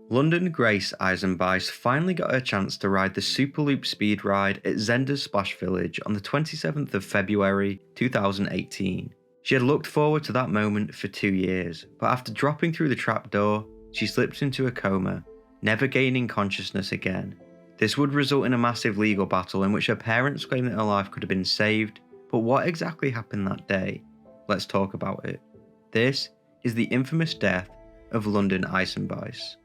London Grace Eisenbeis finally got her chance to ride the Superloop speed ride at Zehnder Splash Village on the 27th of February 2018. She had looked forward to that moment for 2 years, but after dropping through the trapdoor, she slipped into a coma, never gaining consciousness again. This would result in a massive legal battle in which her parents claimed that her life could have been saved, but what exactly happened that day? Let's talk about it. This is the infamous death of London Eisenbeis.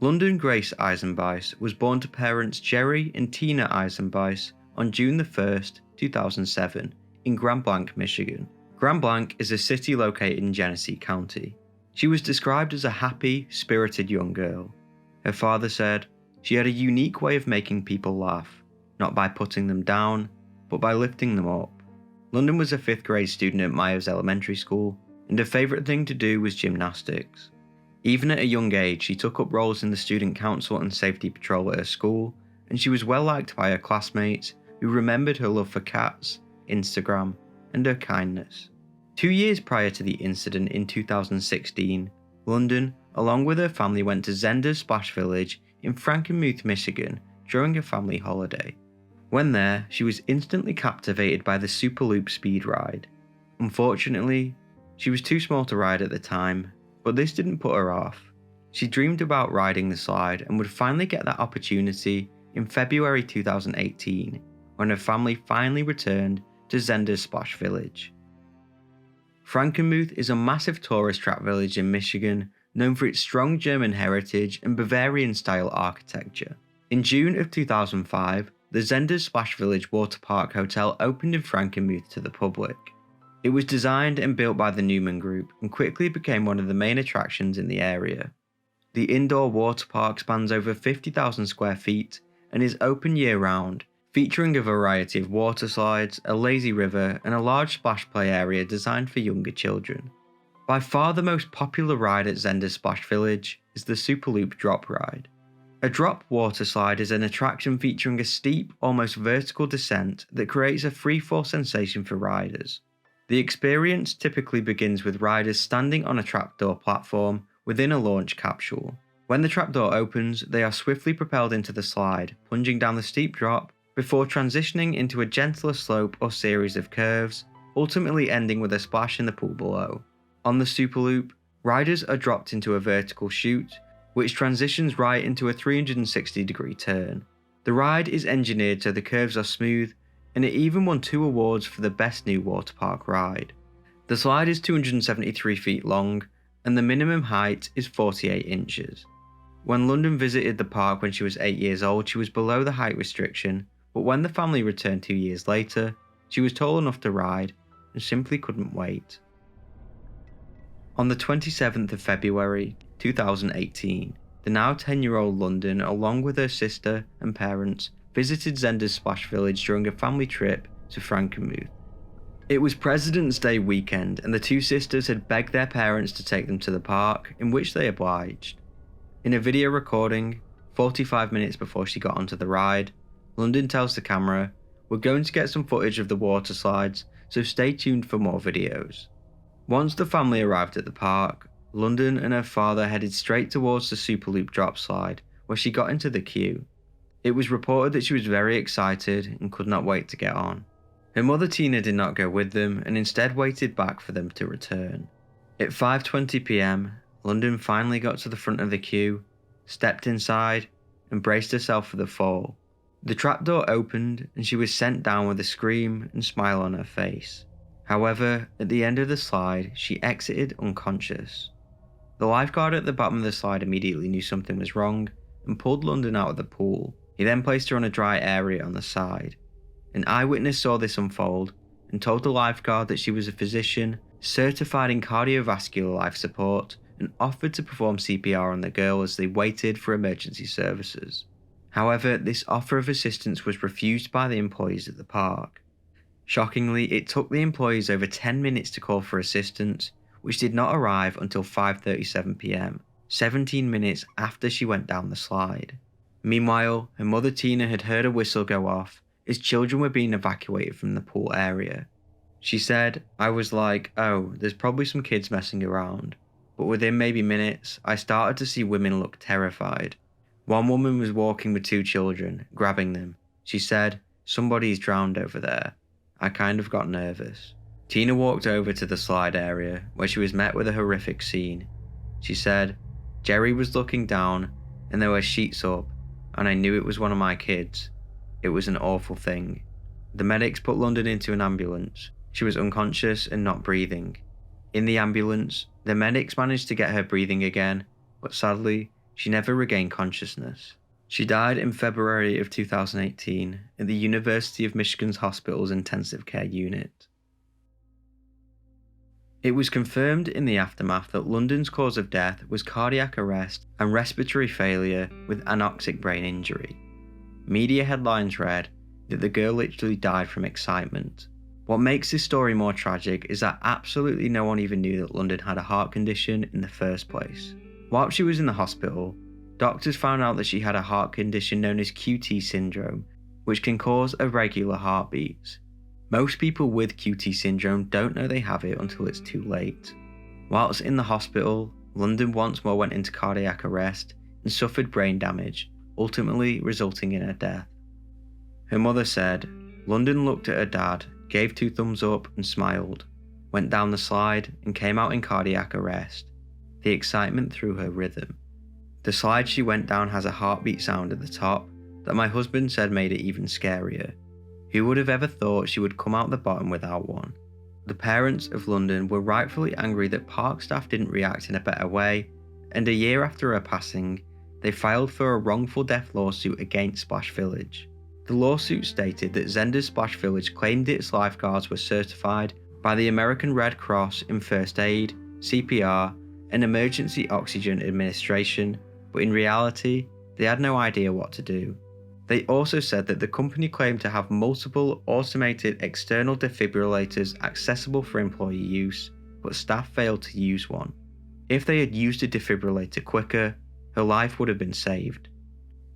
London Grace Eisenbeis was born to parents Jerry and Tina Eisenbeis on June 1, 2007, in Grand Blanc, Michigan. Grand Blanc is a city located in Genesee County. She was described as a happy, spirited young girl. Her father said she had a unique way of making people laugh, not by putting them down, but by lifting them up. London was a 5th grade student at Myers Elementary School, and her favourite thing to do was gymnastics. Even at a young age, she took up roles in the student council and safety patrol at her school, and she was well liked by her classmates who remembered her love for cats, Instagram, and her kindness. 2 years prior to the incident in 2016, London, along with her family, went to Zehnder Splash Village in Frankenmuth, Michigan during a family holiday. When there, she was instantly captivated by the Superloop speed ride. Unfortunately, she was too small to ride at the time, but this didn't put her off. She dreamed about riding the slide and would finally get that opportunity in February 2018, when her family finally returned to Zehnder Splash Village. Frankenmuth is a massive tourist trap village in Michigan, known for its strong German heritage and Bavarian-style architecture. In June of 2005, the Zehnder Splash Village Water Park Hotel opened in Frankenmuth to the public. It was designed and built by the Newman Group and quickly became one of the main attractions in the area. The indoor water park spans over 50,000 square feet and is open year-round, featuring a variety of water slides, a lazy river, and a large splash play area designed for younger children. By far the most popular ride at Zehnder Splash Village is the Superloop Drop Ride. A drop water slide is an attraction featuring a steep, almost vertical descent that creates a free-fall sensation for riders. The experience typically begins with riders standing on a trapdoor platform within a launch capsule. When the trapdoor opens, they are swiftly propelled into the slide, plunging down the steep drop, before transitioning into a gentler slope or series of curves, ultimately ending with a splash in the pool below. On the Superloop, riders are dropped into a vertical chute, which transitions right into a 360-degree turn. The ride is engineered so the curves are smooth, and it even won 2 awards for the Best New Water Park Ride. The slide is 273 feet long, and the minimum height is 48 inches. When London visited the park when she was 8 years old, she was below the height restriction, but when the family returned 2 years later, she was tall enough to ride and simply couldn't wait. On the 27th of February 2018, the now 10-year-old London, along with her sister and parents, visited Zehnder Splash Village during a family trip to Frankenmuth. It was President's Day weekend, and the 2 sisters had begged their parents to take them to the park, in which they obliged. In a video recording, 45 minutes before she got onto the ride, London tells the camera, "We're going to get some footage of the water slides, so stay tuned for more videos." Once the family arrived at the park, London and her father headed straight towards the Superloop drop slide, where she got into the queue. It was reported that she was very excited and could not wait to get on. Her mother Tina did not go with them and instead waited back for them to return. At 5:20 p.m, London finally got to the front of the queue, stepped inside, and braced herself for the fall. The trapdoor opened and she was sent down with a scream and smile on her face. However, at the end of the slide, she exited unconscious. The lifeguard at the bottom of the slide immediately knew something was wrong and pulled London out of the pool. He then placed her on a dry area on the side. An eyewitness saw this unfold and told the lifeguard that she was a physician certified in cardiovascular life support and offered to perform CPR on the girl as they waited for emergency services. However, this offer of assistance was refused by the employees at the park. Shockingly, it took the employees over 10 minutes to call for assistance, which did not arrive until 5:37 p.m, 17 minutes after she went down the slide. Meanwhile, her mother Tina had heard a whistle go off as children were being evacuated from the pool area. She said, "I was like, oh, there's probably some kids messing around. But within maybe minutes, I started to see women look terrified. One woman was walking with 2 children, grabbing them. She said, 'Somebody's drowned over there.' I kind of got nervous." Tina walked over to the slide area, where she was met with a horrific scene. She said, "Jerry was looking down, and there were sheets up, and I knew it was one of my kids. It was an awful thing." The medics put London into an ambulance. She was unconscious and not breathing. In the ambulance, the medics managed to get her breathing again, but sadly, she never regained consciousness. She died in February of 2018 at the University of Michigan's Hospital's intensive care unit. It was confirmed in the aftermath that London's cause of death was cardiac arrest and respiratory failure with anoxic brain injury. Media headlines read that the girl literally died from excitement. What makes this story more tragic is that absolutely no one even knew that London had a heart condition in the first place. While she was in the hospital, doctors found out that she had a heart condition known as QT syndrome, which can cause irregular heartbeats. Most people with QT syndrome don't know they have it until it's too late. Whilst in the hospital, London once more went into cardiac arrest and suffered brain damage, ultimately resulting in her death. Her mother said, "London looked at her dad, gave 2 thumbs up and smiled, went down the slide and came out in cardiac arrest. The excitement threw her rhythm. The slide she went down has a heartbeat sound at the top that my husband said made it even scarier. Who would have ever thought she would come out the bottom without one?" The parents of London were rightfully angry that park staff didn't react in a better way, and a year after her passing, they filed for a wrongful death lawsuit against Splash Village. The lawsuit stated that Zehnder's Splash Village claimed its lifeguards were certified by the American Red Cross in first aid, CPR, and emergency oxygen administration, but in reality, they had no idea what to do. They also said that the company claimed to have multiple automated external defibrillators accessible for employee use, but staff failed to use one. If they had used a defibrillator quicker, her life would have been saved.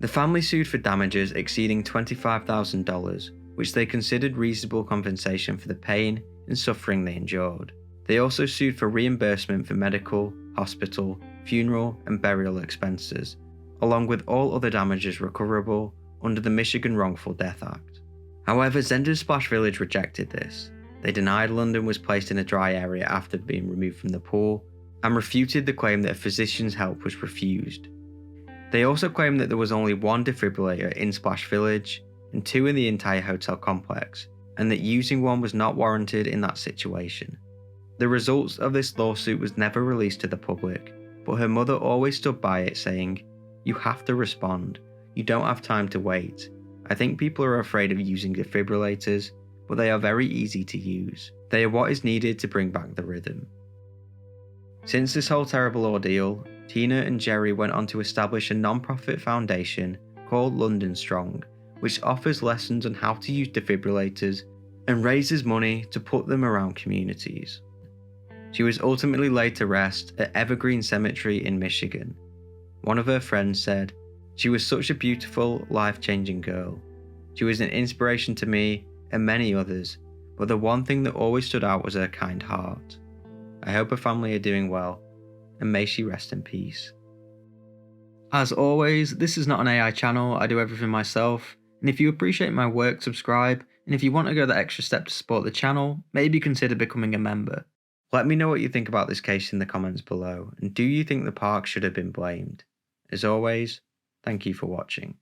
The family sued for damages exceeding $25,000, which they considered reasonable compensation for the pain and suffering they endured. They also sued for reimbursement for medical, hospital, funeral, and burial expenses, along with all other damages recoverable under the Michigan Wrongful Death Act. However, Zehnder's Splash Village rejected this. They denied London was placed in a dry area after being removed from the pool, and refuted the claim that a physician's help was refused. They also claimed that there was only 1 defibrillator in Splash Village and 2 in the entire hotel complex, and that using one was not warranted in that situation. The results of this lawsuit was never released to the public, but her mother always stood by it, saying, "You have to respond. You don't have time to wait. I think people are afraid of using defibrillators, but they are very easy to use. They are what is needed to bring back the rhythm." Since this whole terrible ordeal, Tina and Jerry went on to establish a non-profit foundation called London Strong, which offers lessons on how to use defibrillators and raises money to put them around communities. She was ultimately laid to rest at Evergreen Cemetery in Michigan. One of her friends said, "She was such a beautiful, life-changing girl. She was an inspiration to me and many others, but the one thing that always stood out was her kind heart. I hope her family are doing well, and may she rest in peace." As always, this is not an AI channel, I do everything myself, and if you appreciate my work, subscribe, and if you want to go the extra step to support the channel, maybe consider becoming a member. Let me know what you think about this case in the comments below, and do you think the park should have been blamed? As always, thank you for watching.